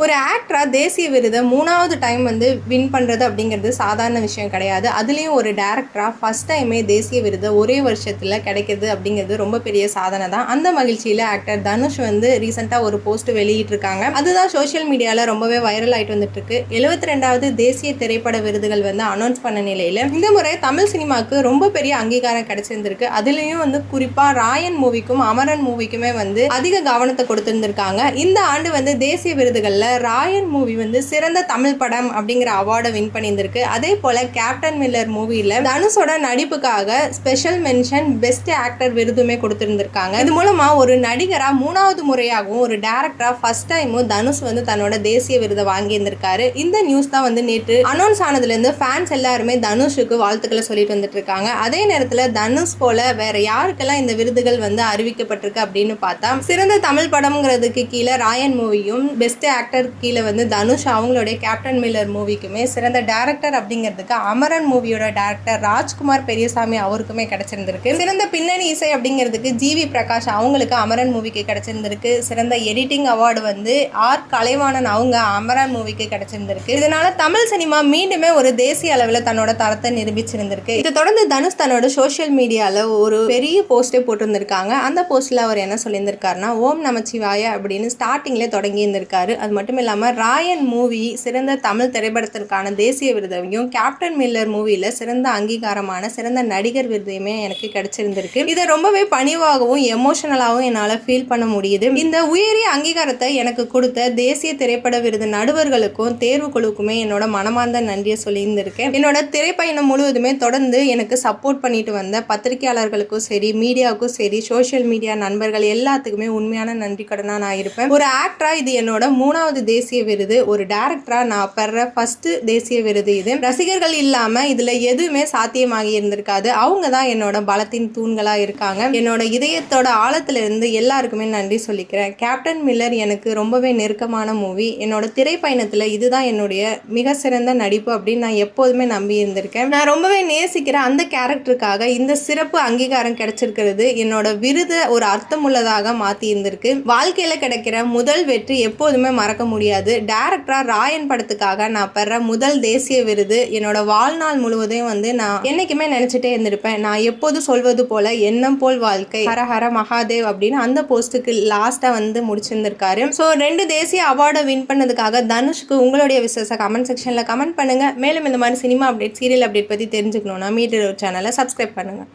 ஒரு ஆக்டரா தேசிய விருதை 3வது டைம் வந்து வின் பண்ணுறது அப்படிங்கிறது சாதாரண விஷயம் கிடையாது. அதுலேயும் ஒரு டேரக்டரா ஃபர்ஸ்ட் டைமே தேசிய விருதை ஒரே வருஷத்தில் கிடைக்கிறது அப்படிங்கிறது ரொம்ப பெரிய சாதனை தான். அந்த மகிழ்ச்சியில் ஆக்டர் தனுஷ் வந்து ரீசெண்டாக ஒரு போஸ்ட் வெளியிட்டிருக்காங்க. அதுதான் சோஷியல் மீடியாவில் ரொம்பவே வைரல் ஆகிட்டு வந்துட்டு இருக்கு. 72வது தேசிய திரைப்பட விருதுகள் வந்து அனௌன்ஸ் பண்ண நிலையில் இந்த முறை தமிழ் சினிமாவுக்கு ரொம்ப பெரிய அங்கீகாரம் கிடைச்சிருந்திருக்கு. அதுலேயும் வந்து குறிப்பாக ராயன் மூவிக்கும் அமரன் மூவிக்குமே வந்து அதிக கவனத்தை கொடுத்திருந்திருக்காங்க. இந்த ஆண்டு வந்து தேசிய விருதுகளில் ராயன் மூவி வந்து சிறந்த தமிழ் படம் அப்படிங்கிற அவார்டை வின் பண்ணியிருந்திருக்கு. அதே போல கேப்டன் மில்லர் மூவியில் தனுஷோட நடிப்புக்காக ஸ்பெஷல் மென்ஷன் பெஸ்ட் ஆக்டர் விருதுமே கொடுத்திருந்திருக்காங்க. இது மூலமா ஒரு நடிகரா 3வது முறையாகவும் ஒரு டைரக்டரா ஃபர்ஸ்ட் டைமும் தனுஷ் வந்து தன்னோட தேசிய விருதை வாங்கியிருந்திருக்காரு. இந்த நியூஸ் தான் வந்து நேற்று அனௌன்ஸ் ஆனதுலேருந்து ஃபேன்ஸ் எல்லாருமே தனுஷுக்கு வாழ்த்துக்களை சொல்லிட்டு வந்துட்டு இருக்காங்க. அதே நேரத்தில் தனுஷ் போல வேற யாருக்கெல்லாம் இந்த விருதுகள் வந்து அறிவிக்கப்பட்டிருக்கு அப்படின்னு பார்த்தா சிறந்த தமிழ் படம்ங்கிறதுக்கு கீழே ராயன் மூவியும் பெஸ்ட் ஆக்டர் கீழே வந்து தனுஷ் அவங்களுடைய கேப்டன் மில்லர் மூவிக்குமே சிறந்த டைரக்டர் அப்படிங்கிறதுக்கு அமரன் மூவியோட டைரக்டர் ராஜ்குமார் பெரியசாமி அவருக்குமே கிடைச்சிருந்திருக்கு. சிறந்த பின்னணி இசை அப்படிங்கிறதுக்கு ஜிவி பிரகாஷ் அவங்களுக்கு அமரன் மூவிக்கு கிடைச்சிருந்திருக்கு. சிறந்த எடிட்டிங் அவார்டு வந்து ஆர் கலைவாணன் அவங்க அமரன் மூவிக்கு கிடைச்சிருந்திருக்கு. இதனால தமிழ் சினிமா மீண்டுமே ஒரு தேசிய அளவில் தன்னோட தரத்தை நிரூபிச்சிருந்திருக்கு. இதை தொடர்ந்து தனுஷ் தன்னோட சோஷியல் மீடியாவில் ஒரு பெரிய போஸ்டே போட்டிருந்திருக்காங்க. அந்த போஸ்ட்ல அவர் என்ன சொல்லியிருந்திருக்காருன்னா, ஓம் நமச்சிவாய அப்படின்னு ஸ்டார்டிங்ல தொடங்கி இருந்திருக்காரு. அது மட்டும் இல்லாமல் ராயன் மூவி சிறந்த தமிழ் திரைப்படத்திற்கான தேசிய விருதையும் கேப்டன் மில்லர் மூவியில் சிறந்த அங்கீகாரமான சிறந்த நடிகர் விருதையுமே எனக்கு கிடைச்சிருந்திருக்கு. இதை ரொம்பவே பணிவாகவும் எமோஷனலாகவும் என்னால் ஃபீல் பண்ண முடியுது. இந்த உயரிய அங்கீகாரத்தை எனக்கு கொடுத்த தேசிய திரைப்பட விருது நடுவர்களுக்கும் தேர்வு குழுக்குமே என்னோட மனமார்ந்த நன்றியை சொல்லியிருந்திருக்கேன். என்னோட திரைப்பயணம் முழுவதுமே தொடர்ந்து எனக்கு சப்போர்ட் பண்ணிட்டு வந்த பத்திரிகையாளர்களுக்கும் சரி, மீடியாவுக்கும் சரி, சோஷியல் மீடியா நண்பர்கள் எல்லாத்துக்குமே உண்மையான நன்றி கடனா நான் இருப்பேன். ஒரு ஆக்டரா இது என்னோட 3வது தேசிய விருது. ஒரு டைரக்டரா நான் பெற ஃபர்ஸ்ட் தேசிய விருது இது. ரசிகர்கள் இல்லாம இதுல எதுவுமே சாத்தியமாகி இருந்திருக்காது. அவங்க தான் என்னோட பலத்தின் தூண்களா இருக்காங்க. என்னோட இதயத்தோட ஆழத்துல இருந்து எல்லாருக்குமே நன்றி சொல்லிக்கிறேன். கேப்டன் மில்லர் எனக்கு ரொம்பவே நெருக்கமான மூவி. என்னோட திரைப்பயணத்துல இதுதான் என்னுடைய மிக சிறந்த நடிப்பு அப்படின்னு நான் எப்போதுமே நம்பி இருந்திருக்கேன். நான் ரொம்பவே நேசிக்கிற அந்த கேரக்டருக்காக இந்த சிறப்பு அங்கீகாரம் கிடைச்சிருக்கிறது என்னோட விருதை ஒரு அர்த்தமுள்ளதாக மாத்தி இருந்திருக்கு. வாழ்க்கையில கிடைக்கிற முதல் வெற்றி எப்போதுமே மறக்க முடியாது. டைரக்டரா ராயன் படத்துக்காக நான் பெற முதல் தேசிய விருது என்னோட வாழ்நாள் முழுவதையும் வந்து நான் என்னைக்குமே நினைச்சிட்டே இருந்திருப்பேன். நான் எப்போது சொல்வது போல எண்ணம் போல் வாழ்க்கை, ஹர ஹர மகாதேவ் அப்படின்னு அந்த போஸ்ட்டுக்கு லாஸ்டா வந்து முடிச்சிருந்திருக்காரு. ஸோ 2 தேசிய அவார்டை வின் பண்ணதுக்காக தனுஷ்க்கு உங்களுடைய விசேஷ கமெண்ட் செக்ஷன்ல கமெண்ட் பண்ணுங்க. மேலும் இந்த மாதிரி சினிமா அப்டேட், சீரியல் அப்டேட் பத்தி தெரிஞ்சுக்கணும்னா மீட்டர் சேனலை சப்ஸ்கிரைப் பண்ணுங்க.